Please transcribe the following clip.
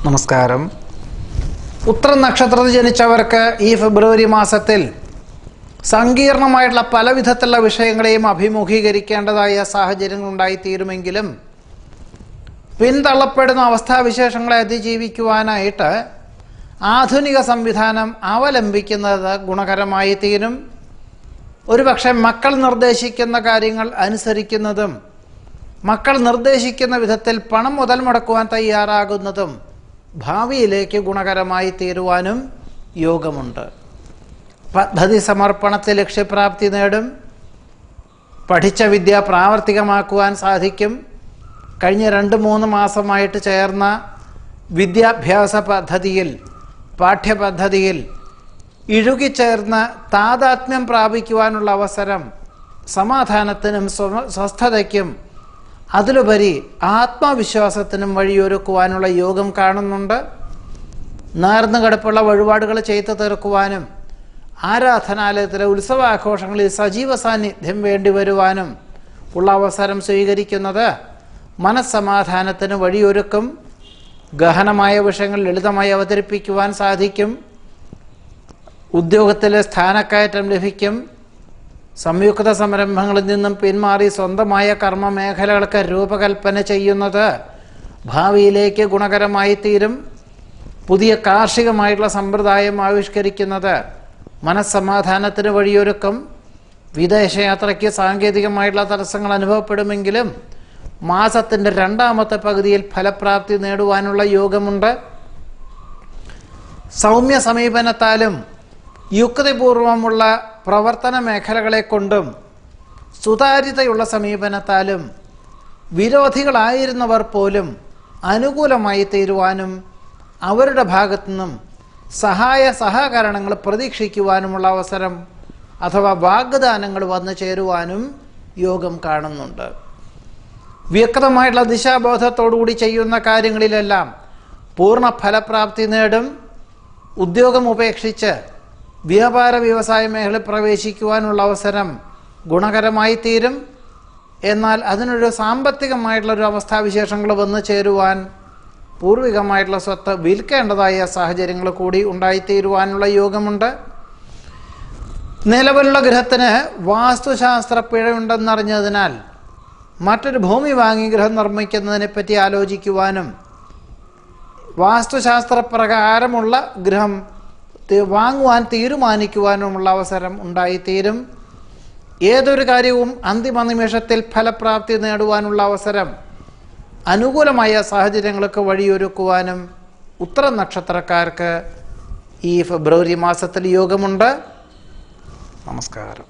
നമസ്കാരം. ഉത്തര നക്ഷത്രത്തിൽ ജനിച്ചവർക്ക് ഈ ഫെബ്രുവരി മാസത്തിൽ സങ്കീർണമായിട്ടുള്ള പല വിധത്തിലുള്ള വിഷയങ്ങളെയും അഭിമുഖീകരിക്കേണ്ടതായ സാഹചര്യങ്ങൾ ഉണ്ടായിത്തീരുമെങ്കിലും പിന്തള്ളപ്പെടുന്ന അവസ്ഥാവിശേഷങ്ങളെ അതിജീവിക്കുവാനായിട്ട് ആധുനിക സംവിധാനം അവലംബിക്കുന്നത് ഗുണകരമായി തീരും. ഒരുപക്ഷെ മക്കൾ നിർദ്ദേശിക്കുന്ന കാര്യങ്ങൾ അനുസരിക്കുന്നതും മക്കൾ നിർദ്ദേശിക്കുന്ന വിധത്തിൽ പണം മുതൽ മുടക്കുവാൻ തയ്യാറാകുന്നതും ഭാവിയിലേക്ക് ഗുണകരമായി തീരുവാനും യോഗമുണ്ട്. പദ്ധതി സമർപ്പണത്തിൽ ലക്ഷ്യപ്രാപ്തി നേടും. പഠിച്ച വിദ്യ പ്രാവർത്തികമാക്കുവാൻ സാധിക്കും. കഴിഞ്ഞ 2-3 മാസമായിട്ട് ചേർന്ന വിദ്യാഭ്യാസ പദ്ധതിയിൽ പാഠ്യപദ്ധതിയിൽ ഇഴുകിച്ചേർന്ന് താതാത്മ്യം പ്രാപിക്കുവാനുള്ള അവസരം സമാധാനത്തിനും സ്വസ്ഥതയ്ക്കും അതിലുപരി ആത്മവിശ്വാസത്തിനും വഴിയൊരുക്കുവാനുള്ള യോഗം കാണുന്നുണ്ട്. നേർന്നു കിടപ്പുള്ള വഴിപാടുകൾ ചെയ്തു തീർക്കുവാനും ആരാധനാലയത്തിലെ ഉത്സവാഘോഷങ്ങളിൽ സജീവ സാന്നിധ്യം വേണ്ടിവരുവാനും ഉള്ള അവസരം സ്വീകരിക്കുന്നത് മനസ്സമാധാനത്തിന് വഴിയൊരുക്കും. ഗഹനമായ വിഷയങ്ങൾ ലളിതമായി അവതരിപ്പിക്കുവാൻ സാധിക്കും. ഉദ്യോഗത്തിലെ സ്ഥാനക്കയറ്റം ലഭിക്കും. സംയുക്ത സംരംഭങ്ങളിൽ നിന്നും പിന്മാറി സ്വന്തമായ കർമ്മ മേഖലകൾക്ക് രൂപകൽപ്പന ചെയ്യുന്നത് ഭാവിയിലേക്ക് ഗുണകരമായി തീരും. പുതിയ കാർഷികമായിട്ടുള്ള സമ്പ്രദായം ആവിഷ്കരിക്കുന്നത് മനസ്സമാധാനത്തിന് വഴിയൊരുക്കും. വിദേശയാത്രയ്ക്ക് സാങ്കേതികമായിട്ടുള്ള തടസ്സങ്ങൾ അനുഭവപ്പെടുമെങ്കിലും മാസത്തിൻ്റെ 2ാമത്തെ പകുതിയിൽ ഫലപ്രാപ്തി നേടുവാനുള്ള യോഗമുണ്ട്. സൗമ്യ സമീപനത്താലും യുക്തിപൂർവമുള്ള പ്രവർത്തന മേഖലകളെ കൊണ്ടും സുതാര്യതയുള്ള സമീപനത്താലും വിരോധികളായിരുന്നവർ പോലും അനുകൂലമായി തീരുവാനും അവരുടെ ഭാഗത്തു നിന്നും സഹകരണങ്ങൾ പ്രതീക്ഷിക്കുവാനുമുള്ള അവസരം അഥവാ വാഗ്ദാനങ്ങൾ വന്നു ചേരുവാനും യോഗം കാണുന്നുണ്ട്. വ്യക്തമായിട്ടുള്ള ദിശാബോധത്തോടുകൂടി ചെയ്യുന്ന കാര്യങ്ങളിലെല്ലാം പൂർണ്ണ ഫലപ്രാപ്തി നേടും. ഉദ്യോഗം ഉപേക്ഷിച്ച് വ്യാപാര വ്യവസായ മേഖലയിൽ പ്രവേശിക്കുവാനുള്ള അവസരം ഗുണകരമായി തീരും. എന്നാൽ അതിനൊരു സാമ്പത്തികമായിട്ടുള്ളൊരു അവസ്ഥാവിശേഷങ്ങൾ വന്നു ചേരുവാൻ പൂർവികമായിട്ടുള്ള സ്വത്ത് വിൽക്കേണ്ടതായ സാഹചര്യങ്ങൾ കൂടി ഉണ്ടായിത്തീരുവാനുള്ള യോഗമുണ്ട്. നിലവിലുള്ള ഗ്രഹത്തിന് വാസ്തുശാസ്ത്ര പിഴയുണ്ടെന്നറിഞ്ഞതിനാൽ മറ്റൊരു ഭൂമി വാങ്ങി ഗൃഹം നിർമ്മിക്കുന്നതിനെപ്പറ്റി ആലോചിക്കുവാനും വാസ്തുശാസ്ത്ര പ്രകാരമുള്ള ഗൃഹം വാങ്ങുവാൻ തീരുമാനിക്കുവാനുമുള്ള അവസരം ഉണ്ടായിത്തീരും. ഏതൊരു കാര്യവും അന്തിമ നിമിഷത്തിൽ ഫലപ്രാപ്തി നേടുവാനുള്ള അവസരം അനുകൂലമായ സാഹചര്യങ്ങൾക്ക് വഴിയൊരുക്കുവാനും ഉത്തര നക്ഷത്രക്കാർക്ക് ഈ ഫെബ്രുവരി മാസത്തിൽ യോഗമുണ്ട്. നമസ്കാരം.